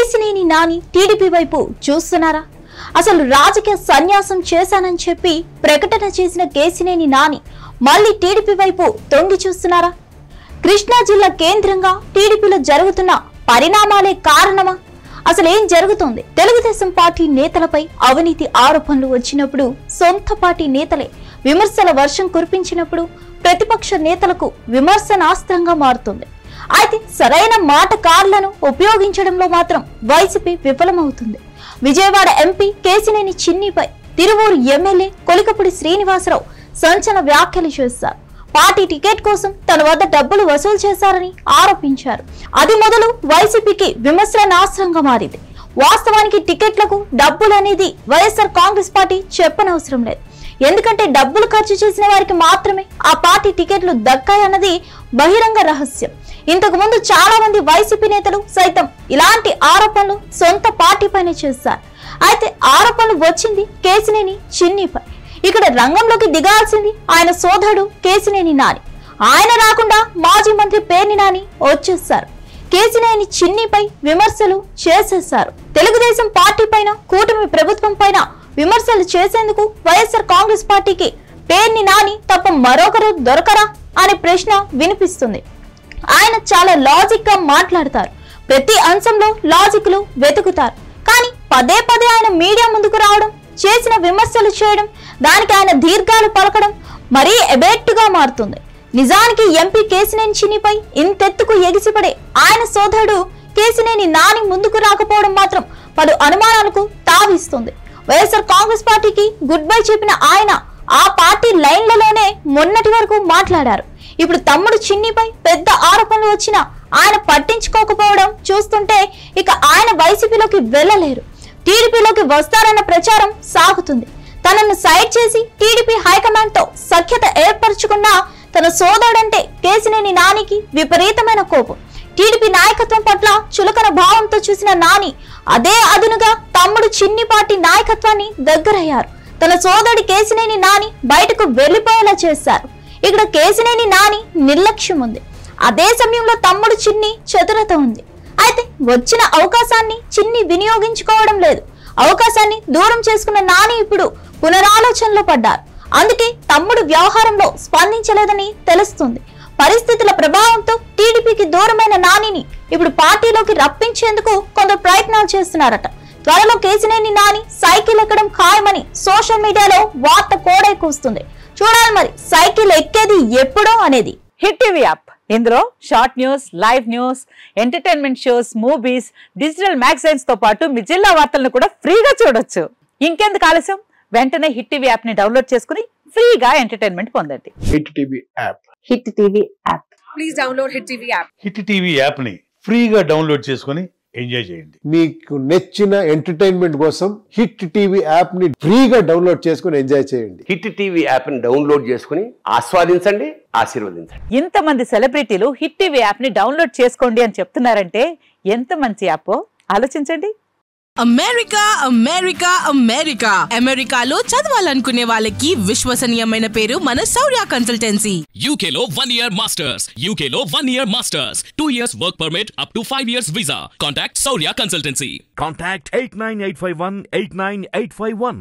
Kesineni Nani TDP వైపు చూస్తున్నారా? అసలు రాజకీయ సన్యాసం చేశానని చెప్పి ప్రకటన చేసిన కేసినేని నాని మళ్ళీ టీడీపీ వైపు తొంగి చూస్తున్నారా? కృష్ణా జిల్లా కేంద్రంగా టీడీపీలో జరుగుతున్న పరిణామాలే కారణమా? అసలు ఏం జరుగుతోంది? తెలుగుదేశం పార్టీ నేతలపై అవినీతి ఆరోపణలు వచ్చినప్పుడు సొంత పార్టీ నేతలే విమర్శల వర్షం కురిపించినప్పుడు ప్రతిపక్ష నేతలకు విమర్శనాస్త్రంగా మారుతుంది. అయితే సరైన మాటకారులను ఉపయోగించడంలో మాత్రం వైసీపీ విఫలమవుతుంది. విజయవాడ ఎంపీ కేసినేని చిన్నిపై తిరువూరు ఎమ్మెల్యే కొలికపూడి శ్రీనివాసరావు సంచలన వ్యాఖ్యలు చేశారు. పార్టీ టికెట్ కోసం తన వద్ద డబ్బులు వసూలు చేశారని ఆరోపించారు. అది మొదలు వైసీపీకి విమర్శనాస్త్రంగా మారింది. వాస్తవానికి టికెట్లకు డబ్బులు అనేది వైఎస్ఆర్ కాంగ్రెస్ పార్టీ చెప్పనవసరం లేదు. ఎందుకంటే డబ్బులు ఖర్చు చేసిన వారికి మాత్రమే ఆ పార్టీ టికెట్లు దక్కాయన్నది బహిరంగ రహస్యం. ఇంతకు ముందు చాలా మంది వైసీపీ నేతలు సైతం ఇలాంటి ఆరోపణలు సొంత పార్టీ పైన చేశారు. అయితే ఆరోపణలు వచ్చింది కేసినేని చిన్నిపై. ఇక్కడ రంగంలోకి దిగాల్సింది ఆయన సోదరుడు కేసినేని నాని. ఆయన రాకుండా మాజీ మంత్రి పేర్ని నాని వచ్చేశారు. కేసినేని చిన్నిపై విమర్శలు చేసేశారు. తెలుగుదేశం పార్టీ పైన, కూటమి ప్రభుత్వం పైన విమర్శలు చేసేందుకు వైఎస్ఆర్ కాంగ్రెస్ పార్టీకి పేర్ని నాని తప్ప మరొకరు దొరకరా అనే ప్రశ్న వినిపిస్తుంది. ఆయన చాలా లాజిక్ గా మాట్లాడతారు. ప్రతి అంశంలో లాజిక్లు వెతుకుతారు. కానీ పదే పదే ఆయన మీడియా ముందుకు రావడం, చేసిన విమర్శలు చేయడం, దానికి ఆయన దీర్ఘాలు పలకడం మరీ ఎబెట్టుగా మారుతుంది. నిజానికి ఎంపీ కేసినేని చిన్నిపై ఇంతెత్తుకు ఎగిసిపడే ఆయన సోదరుడు కేసినేని నాని ముందుకు రాకపోవడం మాత్రం పలు అనుమానాలకు తావిస్తుంది. వైఎస్ఆర్ కాంగ్రెస్ పార్టీకి గుడ్ బై చెప్పిన ఆయన ఆ పార్టీ లైన్లలోనే మొన్నటి వరకు మాట్లాడారు. ఇప్పుడు తమ్ముడు చిన్నిపై పెద్ద ఆరోపణలు వచ్చినా ఆయన పట్టించుకోకపోవడం చూస్తుంటే ఇక ఆయన వైసీపీలోకి వెళ్ళలేరు. టీడీపీలోకి వస్తారన్న ప్రచారం సాగుతుంది. తనను సైడ్ చేసి టీడీపీ హైకమాండ్ తో సఖ్యత ఏర్పరచుకున్న తన సోదరుడంటే కేసినేని నానికి విపరీతమైన కోపం. టీడీపీ నాయకత్వం పట్ల చులకన భావంతో చూసిన నాని అదే అదునుగా తమ్ముడు చిన్ని పార్టీ నాయకత్వాన్ని దగ్గరయ్యారు. తన సోదరుడి కేసినేని నాని బయటకు వెళ్లిపోయేలా చేశారు. ఇక్కడ కేసినేని నాని నిర్లక్ష్యం ఉంది. అదే సమయంలో తమ్ముడు చిన్ని చతురత ఉంది. అయితే వచ్చిన అవకాశాన్ని చిన్ని వినియోగించుకోవడం లేదు. అవకాశాన్ని దూరం చేసుకున్న నాని ఇప్పుడు పునరాలోచనలో పడ్డారు. అందుకే తమ్ముడు వ్యవహారంలో స్పందించలేదని తెలుస్తుంది. పరిస్థితుల ప్రభావంతో టీడీపీకి దూరమైన నానిని ఇప్పుడు పార్టీలోకి రప్పించేందుకు కొందరు ప్రయత్నాలు చేస్తున్నారట. త్వరలో కేసినేని నాని సైకిల్ ఎక్కడం ఖాయమని సోషల్ మీడియాలో వార్త కోడై కూస్తుంది. చూడాలి మరి సైకిల్ ఎక్కేది ఎప్పుడో అనేది. హిట్ టీవీ యాప్, ఇందులో short news, live news, entertainment shows, movies, digital magazines తో పాటు మీ జిల్లా వార్తలను కూడా ఫ్రీగా చూడొచ్చు. ఇంకెందుకు ఆలస్యం, వెంటనే హిట్ టీవీ యాప్ ని డౌన్లోడ్ చేసుకుని ఫ్రీగా ఎంటర్టైన్మెంట్ పొందండి. Hit TV app, hit TV app, please download hit TV app. Hit TV app ని ఫ్రీగా డౌన్లోడ్ చేసుకుని ఎంజాయ్ చేయండి. మీకు నచ్చిన ఎంటర్టైన్మెంట్ కోసం హిట్ టీవీ యాప్ ని ఫ్రీగా డౌన్లోడ్ చేసుకుని ఎంజాయ్ చేయండి. హిట్ టీవీ యాప్ ని డౌన్లోడ్ చేసుకుని ఆస్వాదించండి, ఆశీర్వదించండి. ఇంతమంది సెలబ్రిటీలు హిట్ టీవీ యాప్ ని డౌన్లోడ్ చేసుకోండి అని చెప్తున్నారంటే ఎంత మంచి యాప్ ఆలోచించండి. అమెరికా అమెరికా అమెరికా అమెరికాలో చదవాలనుకునే వాళ్ళకి విశ్వసనీయమైన పేరు మన శౌర్య కన్సల్టెన్సీ. UK లో 1 year masters, UK లో 1 year masters, 2 years work permit up to 5 years visa. Contact Saurya Consultancy. Contact 89851 89851.